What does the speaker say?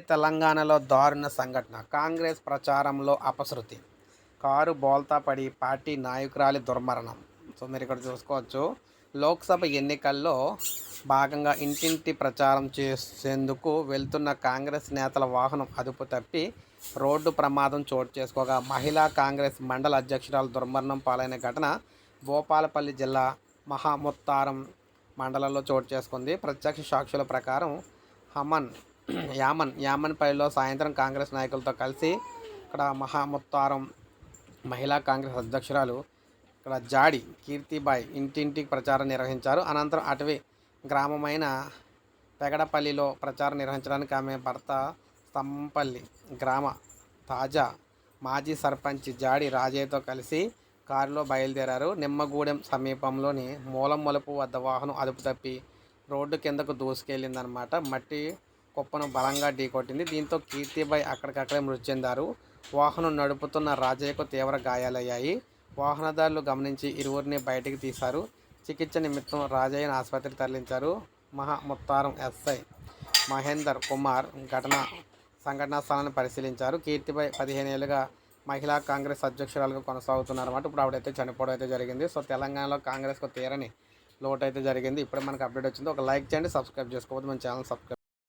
తెలంగాణలో దారుణ సంఘటన. కాంగ్రెస్ ప్రచారంలో అపశృతి. కారు బోల్తా పడి పార్టీ నాయకురాలి దుర్మరణం. సో, మీరిక్కడ చూసుకోవచ్చు. లోక్సభ ఎన్నికల్లో భాగంగా ఇంటింటి ప్రచారం చేసేందుకు వెళ్తున్న కాంగ్రెస్ నేతల వాహనం అదుపు తప్పి రోడ్డు ప్రమాదం చోటు చేసుకోగా మహిళా కాంగ్రెస్ మండల అధ్యక్షురాలు దుర్మరణం పాలైన ఘటన భూపాలపల్లి జిల్లా మహాముత్తారం మండలంలో చోటు చేసుకుంది. ప్రత్యక్ష సాక్షుల ప్రకారం హమన్ యామన్పల్లిలో సాయంత్రం కాంగ్రెస్ నాయకులతో కలిసి ఇక్కడ మహాముత్తారం మహిళా కాంగ్రెస్ అధ్యక్షురాలు ఇక్కడ జాడి కీర్తిబాయ్ ఇంటింటికి ప్రచారం నిర్వహించారు. అనంతరం అటవీ గ్రామమైన పెగడపల్లిలో ప్రచారం నిర్వహించడానికి ఆమె భర్త స్తంపల్లి గ్రామ తాజా మాజీ సర్పంచ్ జాడి రాజయ్యతో కలిసి కారులో బయలుదేరారు. నిమ్మగూడెం సమీపంలోని మూలం మలుపు వద్ద వాహనం అదుపు తప్పి రోడ్డు కిందకు దూసుకెళ్లిందనమాట. మట్టి కుప్పను బలంగా ఢీకొట్టింది. దీంతో కీర్తిబాయ్ అక్కడికక్కడే మృతి చెందారు. వాహనం నడుపుతున్న రాజయ్యకు తీవ్ర గాయాలయ్యాయి. వాహనదారులు గమనించి ఇరువురిని బయటికి తీశారు. చికిత్స నిమిత్తం రాజయ్యను ఆసుపత్రికి తరలించారు. మహాముత్తారం ఎస్ఐ మహేందర్ కుమార్ సంఘటనా స్థలాన్ని పరిశీలించారు. కీర్తిబాయ్ 15 ఏళ్లుగా మహిళా కాంగ్రెస్ అధ్యక్షురాలుగా కొనసాగుతున్నారన్నమాట. ఇప్పుడు ఆవిడైతే చనిపోవడం అయితే జరిగింది. సో, తెలంగాణలో కాంగ్రెస్కు తీరని లోటు అయితే జరిగింది. ఇప్పుడే మనకు అప్డేట్ వచ్చింది. ఒక లైక్ చేయండి, సబ్స్క్రైబ్ చేసుకోవద్దు, మన ఛానల్ సబ్స్క్రైబ్